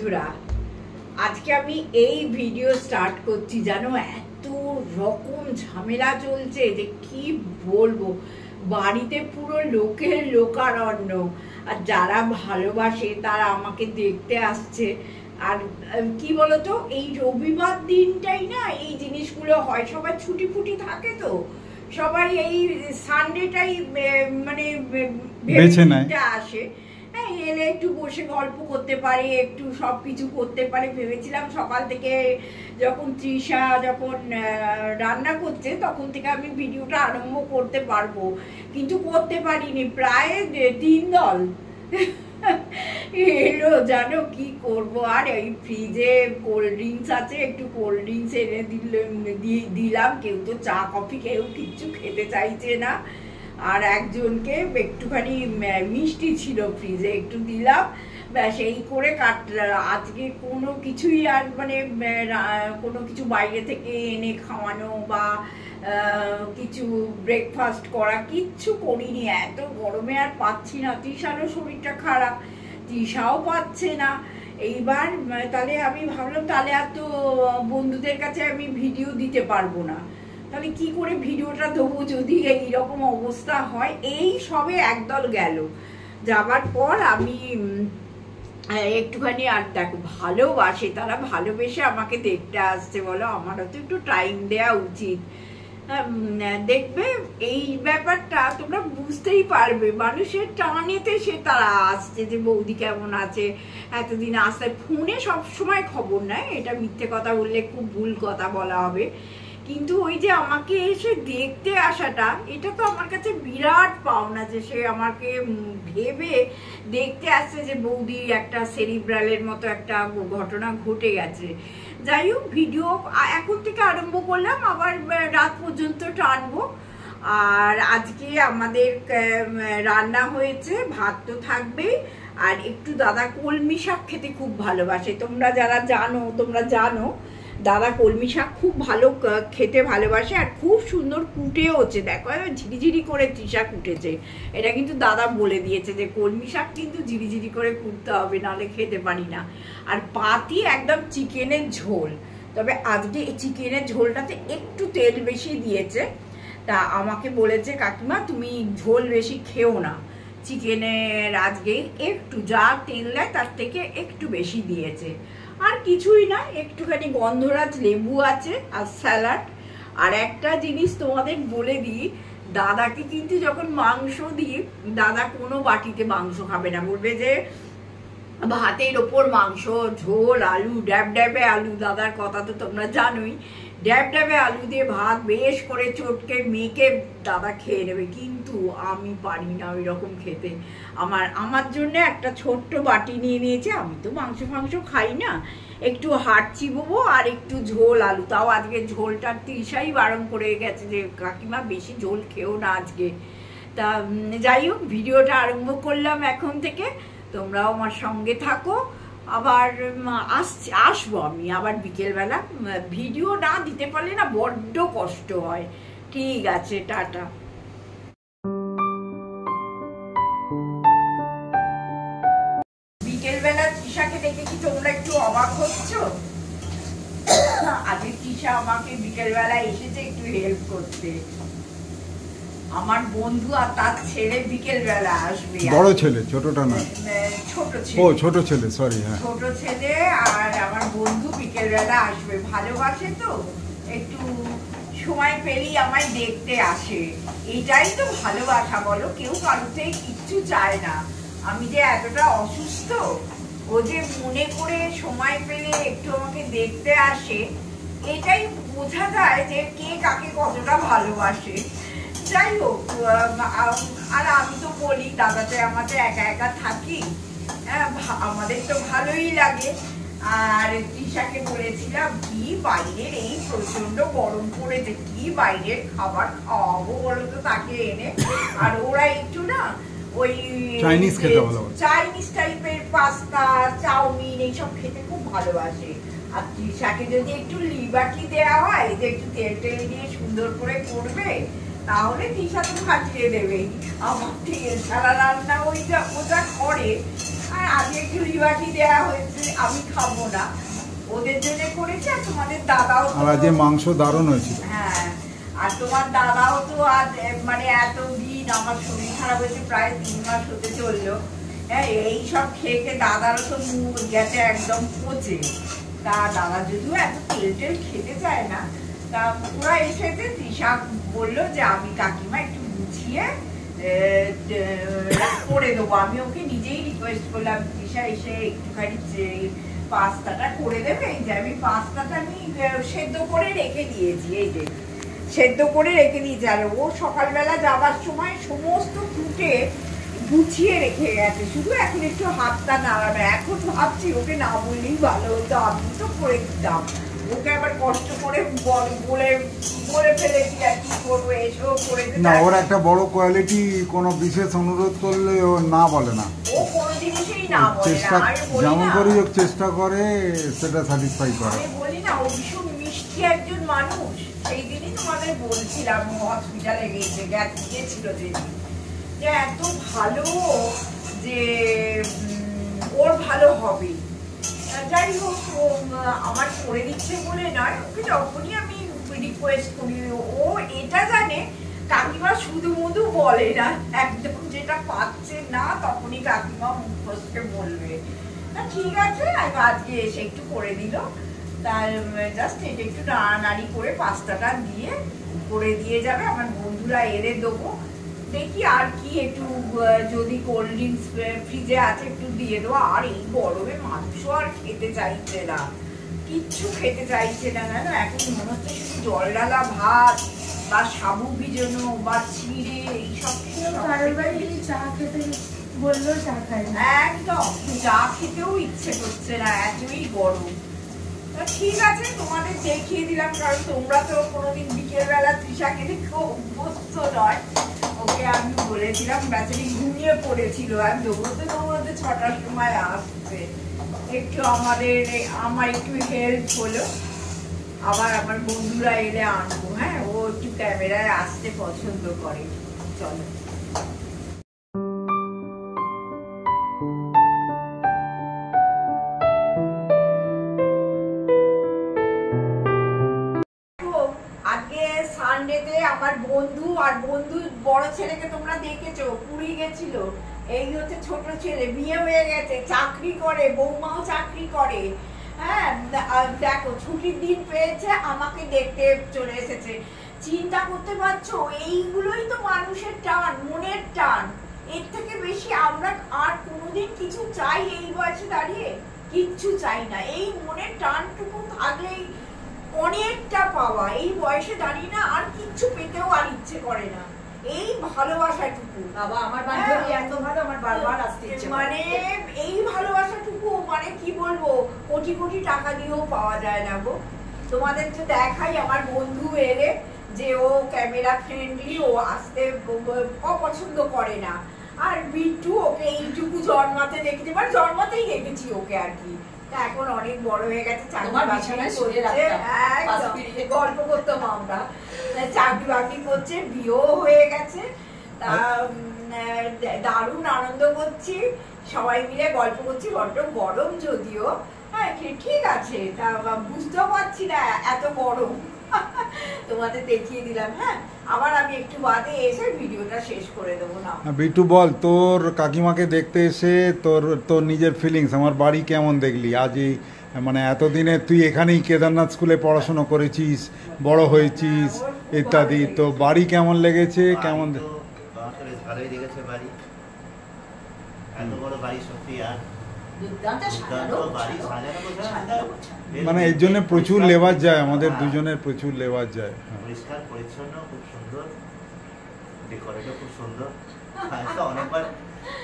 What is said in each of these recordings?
বন্ধুরা, আজকে আমি এই ভিডিও স্টার্ট করছি। জানো, এত রকম ঝামেলা চলছে যে কি বলবো। বাড়িতে পুরো লোকের লোকারণ্য, আর যারা ভালোবাসে তারা আমাকে দেখতে আসছে। আর কি বলতো, এই রবিবার দিনটাই না এই জিনিসগুলো হয়, সবাই ছুটি ফুটি থাকে, তো সবাই এই সানডেটাই মানে বেছে নেয় আসে। হ্যাঁ, এলে একটু বসে গল্প করতে পারে, একটু সবকিছু করতে পারে। ভেবেছিলাম সকাল থেকে যখন তৃষা রান্না করছে তখন থেকে আমি ভিডিওটা আরম্ভ করতে পারবো, কিন্তু করতে পারিনি। প্রায় 3 দল এলো, জানো কি করব। আর এই ফ্রিজে কোল্ড ড্রিঙ্কস আছে, একটু কোল্ড ড্রিঙ্কস এনে দিলাম। কেউ তো চা কফি কেউ কিচ্ছু খেতে চাইছে না। আর একজনকে একটুখানি মিষ্টি ছিল ফ্রিজে, একটু দিলাম, ব্যাস এই করে আজকে কোনো কিছুই আর মানে কোনো কিছু বাইরে থেকে এনে খাওয়ানো বা কিছু ব্রেকফাস্ট করা কিচ্ছু করিনি। এত গরমে আর পাচ্ছি না। তৃষারও শরীরটা খারাপ, তৃষাও পাচ্ছে না। এইবার তাহলে আমি ভাবলাম তাহলে আর তো বন্ধুদের কাছে আমি ভিডিও দিতে পারবো না, তাহলে কি করে ভিডিওটা দেবো যদি এইরকম অবস্থা হয়। এই সবে একদল গেল, যাবার পর আমি একটুখানি, আর দেখো ভালোবাসে তারা, ভালোবেসে আমাকে দেখতে আসছে। বলো, আমারও তো একটু টাইম দেওয়া উচিত। দেখবে এই ব্যাপারটা তোমরা বুঝতেই পারবে, মানুষের টানেতে সে তারা আসছে যে বৌদি কেমন আছে, এতদিন আসতে। ফোনে সবসময় খবর নেয়, এটা মিথ্যে কথা বললে খুব ভুল কথা বলা হবে, কিন্তু ওই যে আমাকে এসে দেখতে আসাটা, এটা তো আমার কাছে বিরাট পাওনা যে সে আমাকে ভেবে দেখতে আসছে যে বৌদি একটা সেরিব্রালের মতো একটা ঘটনা ঘটে গেছে। যাই হোক, ভিডিও এখন থেকে আরম্ভ করলাম, আবার রাত পর্যন্ত টানবো। আর আজকে আমাদের রান্না হয়েছে, ভাত তো থাকবেই, আর একটু দাদা কলমি শাক খেতে খুব ভালোবাসে। তোমরা যারা জানো তোমরা জানো দাদা কলমি শাক খুব ভালো খেতে ভালোবাসে, আর খুব সুন্দর কুটেও হচ্ছে। দেখো ঝিরিঝিরি করে তৃষা কুটেছে, এটা কিন্তু দাদা বলে দিয়েছে যে কলমি শাক কিন্তু ঝিরিঝিরি করে কুটতে হবে, নাহলে খেতে পারি না। আর পাতি একদম চিকেনের ঝোল, তবে আজকে এই চিকেনের ঝোলটাতে একটু তেল বেশি দিয়েছে। তা আমাকে বলেছে কাকিমা তুমি ঝোল বেশি খেও না, চিকেনের আজকে একটু যা তেল দেয় তার থেকে একটু বেশি দিয়েছে। আর কিছুই না, একটুখানি গন্ধরাজ লেবু আছে আর স্যালাড। আর একটা জিনিস তোমাদের বলে দিই, দাদাকে কিন্তু যখন মাংস দিই, দাদা কোনো বাটিতে মাংস খাবে না, বলবে যে ভাতের ওপর মাংস, ঝোল, আলু, ড্যাব ড্যাবে আলু। দাদার কথা তো তোমরা জানোই, ড্যাব ড্যাবে আলু দিয়ে ভাত বেশ করে চটকে মেখে দাদা খেয়ে নেবে। কিন্তু আমি পারি না ওই রকম খেতে। আমার জন্য একটা ছোট্ট বাটি নিয়ে নিয়েছে। আমি তো মাংস খাই না, একটু হাড় চিবোবো আর একটু ঝোল আলু। তাও আজকে ঝোলটা তৃষাই বারণ করে গেছে যে কাকিমা বেশি ঝোল খেও না আজকে। তা যাই হোক, ভিডিওটা আরম্ভ করলাম এখন থেকে, তোমরাও আমার সঙ্গে থাকো। আবার আসবো আমি আবার বিকেলবেলা। ভিডিও না দিতে পারলে না বড্ড কষ্ট হয়। ঠিক আছে, টাটা। বিকেলবেলা তৃষাকে দেখে কি তোমরা একটু অবাক হচ্ছ? আজকে তৃষা আমাকে বিকেলবেলা এসেছে একটু হেল্প করতে। আমার বন্ধু আর তার ছেলে বিকেল বেলা আসবে। বড় ছেলে, ছোটটা না, ছোট ছেলে। ও ছোট ছেলে, সরি। হ্যাঁ, ছোট ছেলে আর আমার বন্ধু বিকেল বেলা আসবে। ভালোবাসে তো, একটু সময় পেলেই আমায় দেখতে আসে। এটাই তো ভালোবাসা, বলো। কেউ কারোতে কিচ্ছু চায় না। আমি যে এতটা অসুস্থ, ও যে মনে করে সময় পেলে একটু আমাকে দেখতে আসে, এটাই বোঝা যায় যে কে কাকে কতটা ভালোবাসে। যাই হোক, আর আমি তো বলি দাদাতে আমাদের একা একা থাকি, আমাদের তো ভালোই লাগে। আর তৃষাকে বলেছিলাম কি বাইরের এই প্রচন্ড গরম পড়েছে, কি বাইরের খাবার খাওয়াবো বলো তো তাকে এনে। আর ওরা একটু না ওই চাইনিজ টাইপের পাস্তা, চাউমিন এইসব খেতে খুব ভালোবাসে। আর তৃষাকে যদি একটু লিবার্টি দেওয়া হয়, যে একটু তেল টেল দিয়ে সুন্দর করে করবে, তাহলে তৃষা তো ফাটিয়ে দেবেই। আমার তেল ছাড়া রান্না ওইটা ওটা করে, আর আজকে একটু লিবাটি দেওয়া হয়েছে, আমি খাবো না, ওদের জন্য করেছি। আর তোমাদের দাদাও আর আজকে মাংস দারুণ হয়েছিল। হ্যাঁ, আর তোমার দাদাও তো আজ মানে এতদিন আমার শরীর খারাপ হয়েছে, প্রায় 3 মাস হতে চললো। হ্যাঁ, এইসব খেয়ে খেয়ে দাদারও তো মুখ গেছে একদম পচে। তা দাদা যদিও এত তেল টেল খেতে চায় না, তা ওরা এসেছে, তৃষা বললো যে আমি কাকিমা একটু গুছিয়ে করে দেবো। আমি ওকে নিজেই রিকোয়েস্ট করলাম, তৃষা এসে একটুখানি পাস্তাটা করে দেবে। এই যে আমি পাস্তাটা আমি সেদ্ধ করে রেখে দিয়েছি, এই যে সেদ্ধ করে রেখে দিয়েছি। আর ও সকালবেলা যাবার সময় সমস্ত কুটে গুছিয়ে রেখে গেছে, শুধু এখন একটু হাতটা নাড়াবে। এখন ভাবছি ওকে না বললেই ভালো হতো, আমি তো করে দিতাম, ওকে আবার কষ্ট করে বলে ফেলেছি আর কি করবো, এসো করে দিতে। না, ওর একটা বড় কোয়ালিটি, কোনো বিশেষ অনুরোধ করলে ও না বলে না, ও কোনো জিনিসই না বলে চেষ্টা না। যেমন করি হোক চেষ্টা করে সেটা স্যাটিসফাই করে। আমি বলি না, ও ভীষণ মিষ্টি একজন মানুষ। সেই দিনই তোমাদের বলছিলাম, হসপিটালে গিয়েছিল যেদিন, যে এত ভালো যে ওর ভালো হবে। যাই হোক, ও আমার করে দিচ্ছে বলে নয়, ওকে যখনই আমি রিকোয়েস্ট করি ও এটা জানে কাকিমা শুধু মধু বলে না, একদম যেটা পাচ্ছে না তখনই কাকিমা মুখ ফসকে বলবে। ঠিক আছে, আজকে এসে একটু করে দিল। তার জাস্ট এটা একটু নাড়ানাড়ি করে পাস্তাটা দিয়ে করে দিয়ে যাবে। আমার বন্ধুরা এলে দেবো, দেখি আর কি একটু যদি কোল্ড ড্রিঙ্কস ফ্রিজে আছে একটু দিয়ে দেবো। আর এই গরমে মাংস আর খেতে চাইছে না, কিচ্ছু খেতে চাইছে না। না, এখন মনে হচ্ছে শুধু জল ডালা ভাত বা সাবু ভিজানো বা চিড়ে এইসব চা খেতে বললেও চা খাই না, একদম চা খেতেও ইচ্ছে করছে না, এতই গরম। ঠিক আছে, তোমাদের দেখিয়ে দিলাম, কারণ তোমরা তো কোনোদিন বিকেল বেলা তৃষাকে দেখে অভ্যস্ত নয়। ওকে আমি বলেছিলাম, বেচারি ঘুমিয়ে পড়েছিল, আর দৌড়তে দৌড়তে 6টার সময় আসছে। একটু আমার একটু হেল্প হলো। আবার আমার বন্ধুরা এলে আনবো। হ্যাঁ, ও একটু ক্যামেরায় আসতে পছন্দ করে। চলো। সানডেতে আমার বন্ধু আর বন্ধুর বড় ছেলেকে তোমরা দেখেছো, পুরী গেছিল। এই হচ্ছে ছোট ছেলে, বিয়ে হয়ে গেছে, চাকরি করে, বৌমাও চাকরি করে। হ্যাঁ, দেখো ছুটির দিন পেয়েছে, আমাকে দেখতে চলে এসেছে। চিন্তা করতে পারছো, এইগুলোই তো মানুষের টান, মনের টান। এর থেকে বেশি আমরা আর কোনোদিন কিছু চাই এই বয়সে দাঁড়িয়ে? কিচ্ছু চাই না। এই মনের টানটুকু থাকলেই অনেকটা পাওয়া। এই বয়সে দাঁড়িয়ে না আর কিচ্ছু পেতেও আর ইচ্ছে করে না, এই ভালোবাসাটুকু। বাবা আমার বান্ধবী এত ভালো, আমার বারবার আসতে ইচ্ছে মানে এই ভালোবাসাটুকু, মানে কি বলবো, কোটি কোটি টাকা দিয়েও পাওয়া যায় না গো। তোমাদের তো দেখাই, আমার বন্ধু এলে যে ও ক্যামেরা ফ্রেন্ডলি, ও আসতে অপছন্দ করে না। আর বিট্টু, ওকে এইটুকু জন্মাতে দেখেছি, মানে জন্মাতেই দেখেছি ওকে আর কি। এখন অনেক বড় হয়ে গেছে, গল্প করতাম আমরা, চাকরি বাকরি করছে, বিয়েও হয়ে গেছে। তা দারুণ আনন্দ করছি, সবাই মিলে গল্প করছি। বড্ড গরম যদিও, হ্যাঁ ঠিক আছে, তা বুঝতেও পারছি না এত গরম। তোমাদের দেখিয়ে দিলাম। হ্যাঁ, আবার আমি একটু বাদে এসে ভিডিওটা শেষ করে দেবো। না বিট্টু বল, তোর কাকিমাকে দেখতে এসে তোর নিজের ফিলিংস, আমার বাড়ি কেমন দেখলি আজ? মানে এতদিনে তুই এখানেই কেদারনাথ স্কুলে পড়াশোনা করেছিস, বড় হয়েছিস ইত্যাদি, তো বাড়ি কেমন লেগেছে? কেমন? বেশ ভালোই লেগেছে বাড়ি, এত বড় বাড়ি সত্যি। আর মানে এর জন্য প্রচুর লেবার যায়, আমাদের দুজনের প্রচুর লেবার যায়। পরিষ্কার পরিচ্ছন্ন, খুব সুন্দর, ডেকোরেটও খুব সুন্দর। অনেকবার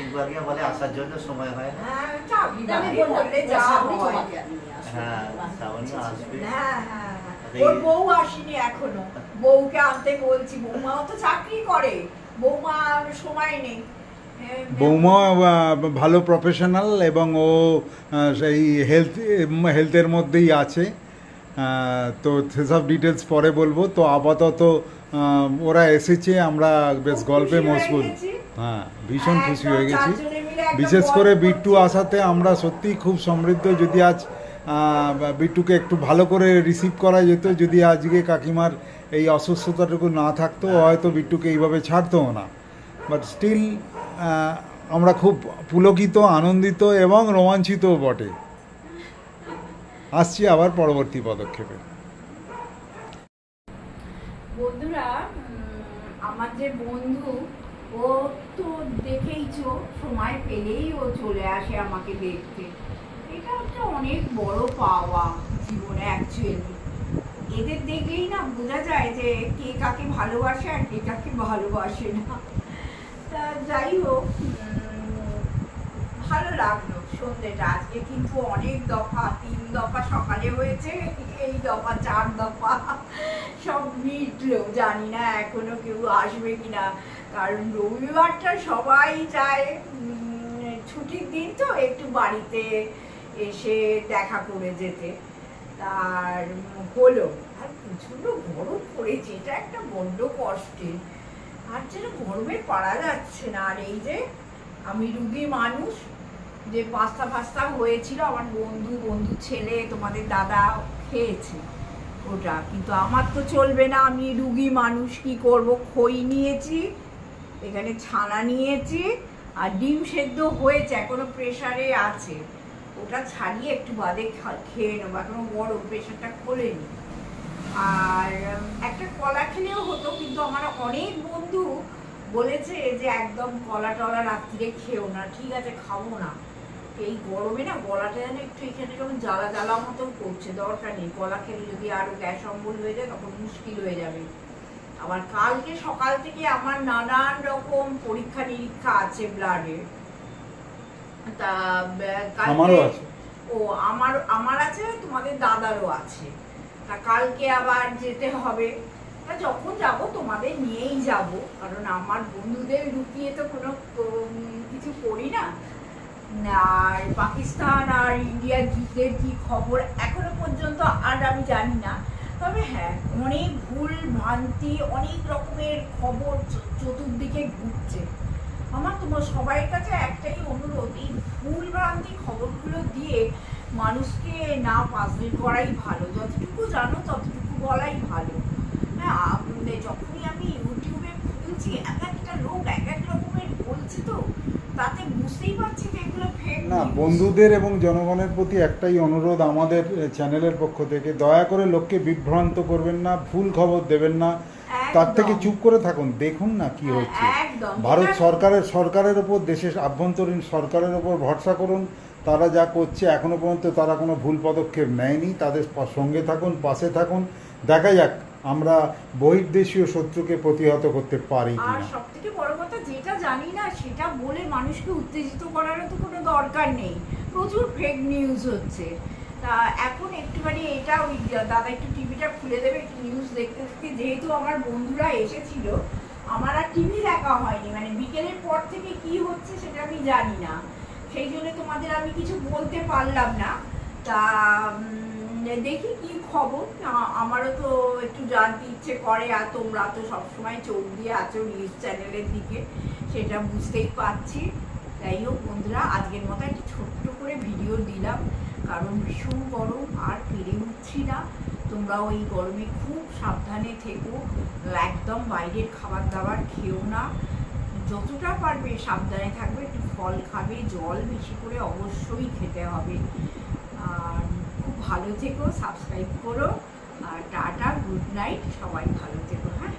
ইনকোয়ারিয়া বলে আসার জন্য সময় হয় না। হ্যাঁ, আসবে। ওর বউ আসেনি এখনো, বউকে আনতে বলছি। বৌমাও তো চাকরি করে, বৌমা সময় নেই। বৌমা ভালো প্রফেশনাল, এবং ও সেই হেলথের মধ্যেই আছে। তো সেসব ডিটেলস পরে বলবো। তো আপাতত ওরা এসেছে, আমরা বেশ গল্পে মশগুল। হ্যাঁ, ভীষণ খুশি একদম হয়ে গেছি। চারজনে মিলে একদম বিশেষ করে গল্প বিট্টু করছি। আসাতে আমরা সত্যিই খুব সমৃদ্ধ। যদি আজ বিট্টুকে একটু ভালো করে রিসিভ করা যেত, যদি আজকে কাকিমার এই অসুস্থতাটুকু না থাকতো, হয়তো বিট্টুকে এইভাবে ছাড়তোও না। বাট স্টিল আমরা খুব পুলকিত, আনন্দিত এবং রোমাঞ্চিতও বটে। আসছি আবার পরবর্তী পদক্ষেপে। বন্ধুরা, আমার যে বন্ধু, ও তো দেখেইছো, সময় পেলেই ও চলে আসে আমাকে দেখতে। এটা হচ্ছে অনেক বড় পাওয়া জীবনে অ্যাকচুয়ালি। এদের দেখলেই না বোঝা যায় যে কে কাকে ভালোবাসে আর কে কাকে ভালোবাসে না। তা যাই হোক, ভালো লাগলো সন্ধ্যেটা। আজকে কিন্তু অনেক দফা, 3 দফা সকালে হয়েছে, এই দফা 4 দফা সব মিটলো। জানি না এখনো কেউ আসবে কিনা, কারণ রবিবারটা সবাই চায় ছুটির দিন তো একটু বাড়িতে এসে দেখা করে যেতে। তার হলো, আর প্রচন্ড গরম পড়েছে, এটা একটা বড্ড কষ্টের। আর যেন গরমে পারা যাচ্ছে না। আর এই যে আমি রুগী মানুষ, যে পাস্তা ফাস্তা হয়েছিল আমার বন্ধুর ছেলে, তোমাদের দাদা খেয়েছে ওটা, কিন্তু আমার তো চলবে না, আমি রুগী মানুষ, কি করব। খই নিয়েছি, এখানে ছানা নিয়েছি, আর ডিম সেদ্ধ হয়েছে, এখনো প্রেসারে আছে, ওটা ছাড়িয়ে একটু বাদে খেয়ে নেবো, এখনো গরম, প্রেসারটা খোলেনি। আর একটা কলা খেলেও হতো, কিন্তু আমার অনেক বন্ধু বলেছে যে একদম কলা টলা রাত্রিরে খেও না। ঠিক আছে, খাবো না। এই গরমে না গলাটা যেন একটু এখানে কেমন জ্বালা জ্বালা মতো করছে, দরকার নেই। কলা খেলে যদি আরো গ্যাস অম্বল হয়ে যায় তখন মুশকিল হয়ে যাবে। আবার কালকে সকাল থেকে আমার নানান রকম পরীক্ষা নিরীক্ষা আছে ব্লাডের। তা আমারও আছে। ও আমার আছে, তোমাদের দাদারও আছে। তা কালকে আবার যেতে হবে। তা যখন যাব তোমাদের নিয়েই যাব, কারণ আমার বন্ধুদের লুকিয়ে তো কোনো কিছু করি না। আর পাকিস্তান আর ইন্ডিয়ার যুদ্ধের কি খবর এখনো পর্যন্ত আর আমি জানি না। তবে হ্যাঁ, অনেক ভুল ভ্রান্তি, অনেক রকমের খবর চতুর্দিকে ঘুরছে। আমার তোমার সবার কাছে একটাই অনুরোধ, এই ভুল ভ্রান্তি খবরগুলো দিয়ে মানুষকে না পাজল করাই ভালো। যতটুকু জানো ততটুকু বলাই ভালো। হ্যাঁ, যখনই আমি ইউটিউবে খুলছি, এক একটা লোক এক এক রকমের বলছে, তো তাতে বুঝতেই পারছি যে এগুলো ফেক না, নিউজ। বন্ধুদের এবং জনগণের প্রতি একটাই অনুরোধ আমাদের চ্যানেলের পক্ষ থেকে, দয়া করে লোককে বিভ্রান্ত করবেন না, ভুল খবর দেবেন না। তার থেকে চুপ করে থাকুন, দেখুন না কি হচ্ছে। একদম। ভারত সরকারের ওপর, দেশের আভ্যন্তরীণ সরকারের ওপর ভরসা করুন। তারা যা করছে এখনো পর্যন্ত তারা কোনো ভুল পদক্ষেপ নেয়নি। তাদের সঙ্গে থাকুন, পাশে থাকুন। দেখা যাক আমরা বহির্দেশীয় শত্রুকে প্রতিহত করতে পারি আর কিনা। সব থেকে বড় কথা, যেটা জানি না সেটা বলে মানুষকে উত্তেজিত করারও তো কোনো দরকার নেই। প্রচুর ফেক নিউজ হচ্ছে। তা এখন একটুখানি এটা, ওই দাদা একটু টিভিটা খুলে দেবে, একটু নিউজ দেখতে দেখতে। যেহেতু আমার বন্ধুরা এসেছিল, আমার আর টিভি দেখা হয়নি, মানে বিকেলের পর থেকে কি হচ্ছে সেটা আমি জানি না, সেই জন্য তোমাদের আমি কিছু বলতে পারলাম না। তা দেখি কি খবর, আমারও তো একটু জানতে ইচ্ছে করে। আর তোমরা তো সবসময় চোখ দিয়ে আছো নিউজ চ্যানেলের দিকে, সেটা বুঝতেই পারছি। যাই হোক বন্ধুরা, আজকের মতো একটু ছোট্ট করে ভিডিও দিলাম, কারণ ভীষণ গরম, আর পেরে উঠছি না। তোমরাও এই গরমে খুব সাবধানে থেকো, একদম বাইরের খাবার দাবার খেও না, যতটা পারবে সাবধানে থাকবে। একটু ফল খাবে, জল বেশি করে অবশ্যই খেতে হবে। আর খুব ভালো থেকো, সাবস্ক্রাইব করো। আর টাটা, গুড নাইট, সবাই ভালো থেকো। হ্যাঁ।